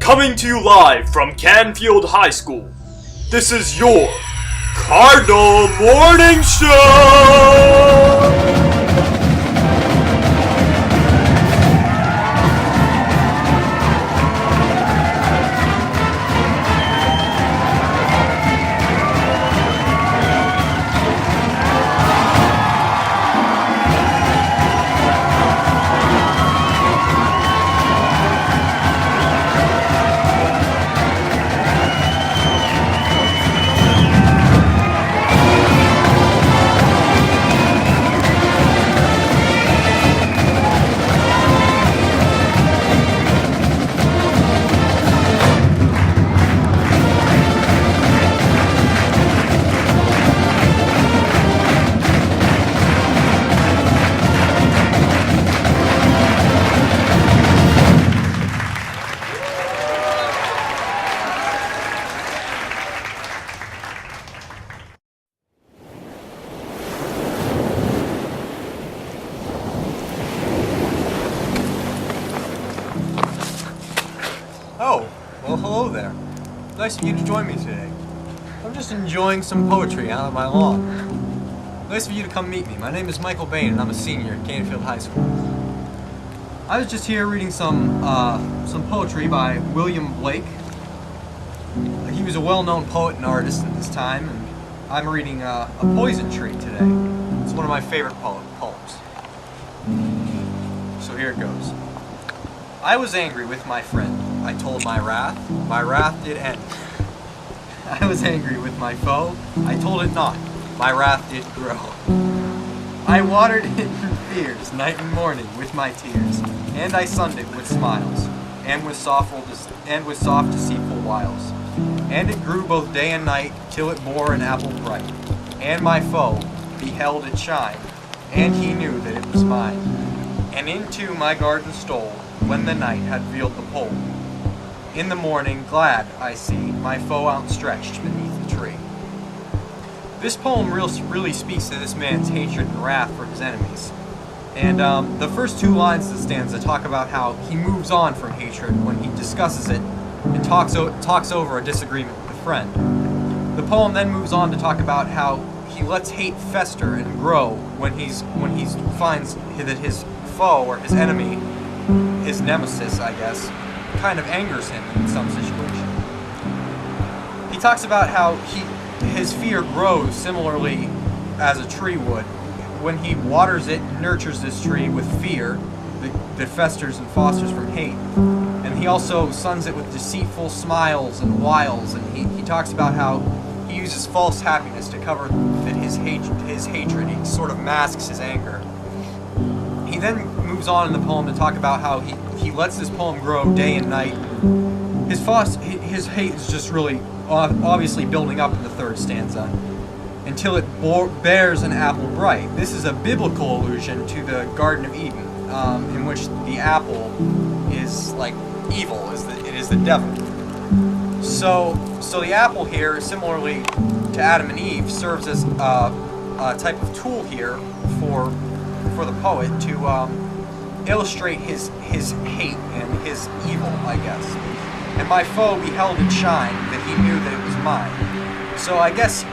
Coming to you live from Canfield High School, this is your Cardinal Morning Show! Oh, well, hello there. Nice of you to join me today. I'm just enjoying some poetry out on my lawn. Nice of you to come meet me. My name is Mike Bane, and I'm a senior at Canfield High School. I was just here reading some poetry by William Blake. He was a well-known poet and artist at this time, and I'm reading A Poison Tree today. It's one of my favorite poems. So here it goes. I was angry with my friend. I told my wrath did end. I was angry with my foe, I told it not, my wrath did grow. I watered it through fears, night and morning, with my tears, and I sunned it with smiles, and with soft deceitful wiles. And it grew both day and night, till it bore an apple bright. And my foe beheld it shine, and he knew that it was mine. And into my garden stole, when the night had veiled the pole. In the morning, glad, I see, my foe outstretched beneath the tree. This poem really speaks to this man's hatred and wrath for his enemies. And the first two lines of the stanza talk about how he moves on from hatred when he discusses it and talks over a disagreement with a friend. The poem then moves on to talk about how he lets hate fester and grow when he finds that his foe or his enemy, his nemesis, I guess, kind of angers him in some situation. He talks about how his fear grows similarly as a tree would. When he waters it and nurtures this tree with fear that festers and fosters from hate. And he also suns it with deceitful smiles and wiles, and he talks about how he uses false happiness to cover his hatred. He sort of masks his anger. He then moves on in the poem to talk about how he lets this poem grow day and night. His hate is just really obviously building up in the third stanza until it bears an apple bright. This is a biblical allusion to the Garden of Eden, in which the apple is like evil, it is the devil. So the apple here, similarly to Adam and Eve, serves as a type of tool here for the poet to illustrate his hate and his evil, I guess. And my foe beheld it shine, that he knew that it was mine. So I guess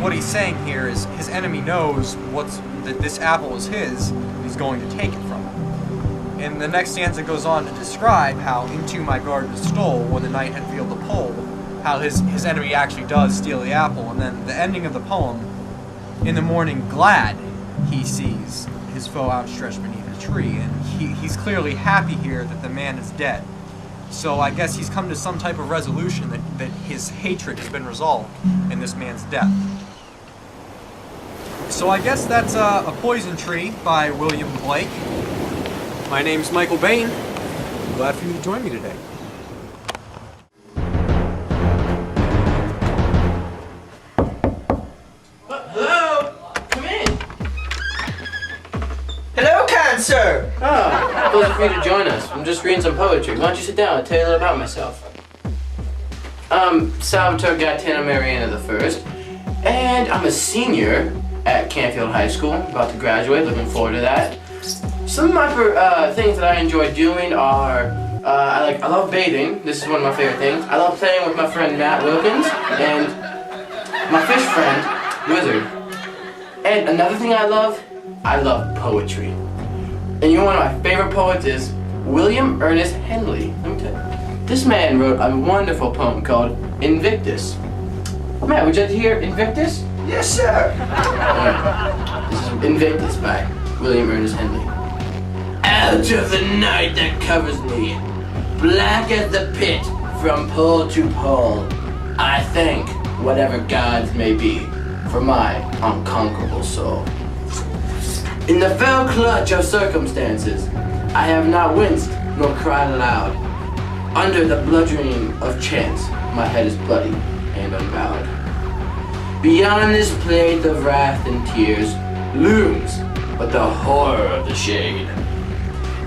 what he's saying here is his enemy knows that this apple is his, and he's going to take it from him. And the next stanza goes on to describe how into my garden stole, when the night had veiled the pole, how his enemy actually does steal the apple. And then the ending of the poem, in the morning glad he sees his foe outstretched beneath a tree, and he's clearly happy here that the man is dead. So I guess he's come to some type of resolution that his hatred has been resolved in this man's death. So I guess that's A Poison Tree by William Blake. My name's Michael Bane. Glad for you to join me today. Hello? Come in. Hello, kind sir. Oh, pleasure for you to join us. I'm just reading some poetry. Why don't you sit down and tell you a little about myself? Salvatore Maiorana the first, and I'm a senior at Canfield High School, about to graduate, looking forward to that. Some of my things that I enjoy doing are I love bathing. This is one of my favorite things. I love playing with my friend Matt Wilkins and my fish friend Wizard. And another thing I love poetry. And you know one of my favorite poets is William Ernest Henley. Let me tell you. This man wrote a wonderful poem called Invictus. Matt, would you like to hear Invictus? Yes, sir. This is Invictus by William Ernest Henley. Out of the night that covers me, black as the pit from pole to pole, I thank whatever gods may be for my unconquerable soul. In the fell clutch of circumstances, I have not winced nor cried aloud. Under the bludgeoning of chance, my head is bloody and unbowed. Beyond this plate of wrath and tears looms but the horror of the shade.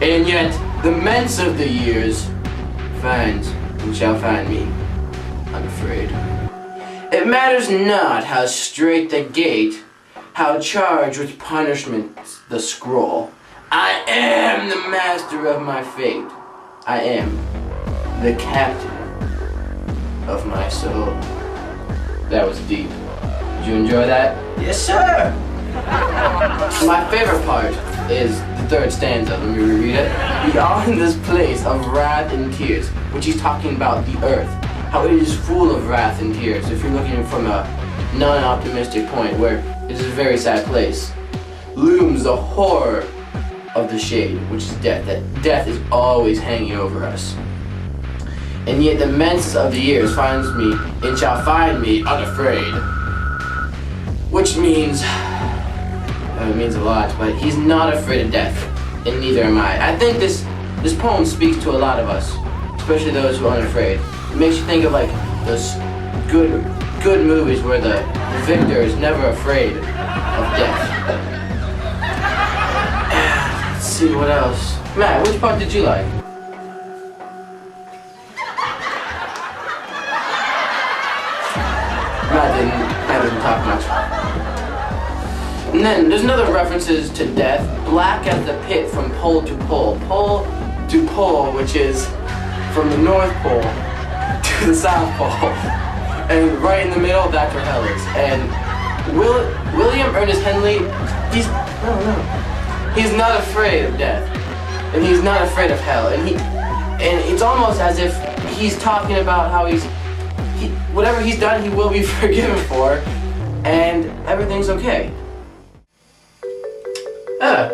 And yet the menace of the years finds and shall find me unafraid. It matters not how straight the gate, how charged with punishment the scroll. I am the master of my fate. I am the captain of my soul. That was deep. Did you enjoy that? Yes, sir. My favorite part is the third stanza. Let me reread it. Beyond this place of wrath and tears, which he's talking about the earth, how it is full of wrath and tears. If you're looking from a non-optimistic point where it is a very sad place, looms the horror of the shade, which is death. That death is always hanging over us. And yet the menace of the years finds me and shall find me unafraid. Which means, it means a lot, but he's not afraid of death, and neither am I. I think this poem speaks to a lot of us, especially those who are unafraid. It makes you think of like those good movies where the victor is never afraid of death. Let's see what else. Matt, which part did you like? Matt didn't talk much. And then there's another references to death. Black as the pit from pole to pole. Pole to pole, which is from the North Pole to the South Pole. And right in the middle, that's where hell is. And William Ernest Henley, he's not afraid of death. And he's not afraid of hell. And it's almost as if he's talking about how whatever he's done, he will be forgiven for, and everything's okay.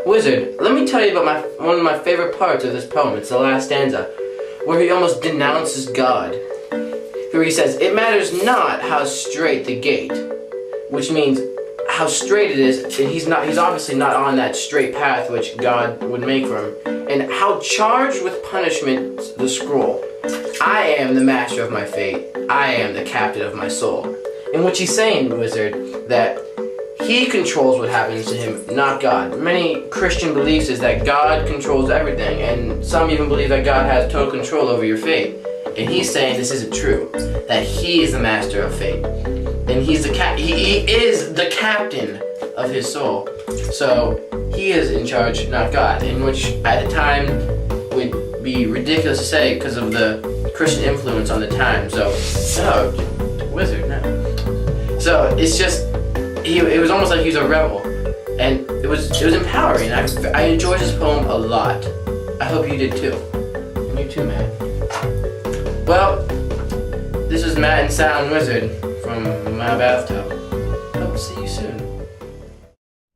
Wizard, let me tell you about one of my favorite parts of this poem. It's the last stanza, where he almost denounces God. Where he says, it matters not how straight the gate, which means how straight it is, and he's obviously not on that straight path which God would make for him, and how charged with punishment the scroll. I am the master of my fate. I am the captain of my soul. In which he's saying, Wizard, that he controls what happens to him, not God. Many Christian beliefs is that God controls everything, and some even believe that God has total control over your fate. And he's saying this isn't true, that he is the master of fate. And he is the captain of his soul. So he is in charge, not God, in which at the time would be ridiculous to say because of the Christian influence on the time. So Wizard, no. So it's just, it was almost like he was a rebel, and it was empowering. I enjoyed this poem a lot. I hope you did too. And you too, man. Well, this is Matt and Sound Wizard from my bathtub. Hope to see you soon.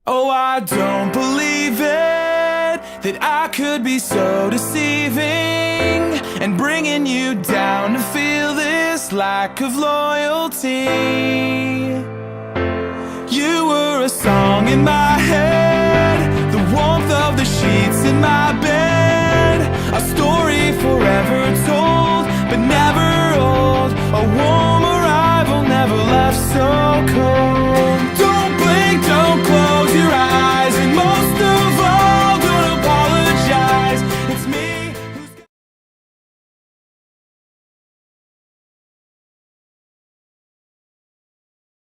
Oh, I don't believe it, that I could be so deceiving and bringing you down to feel this lack of loyalty. You were a song in my head,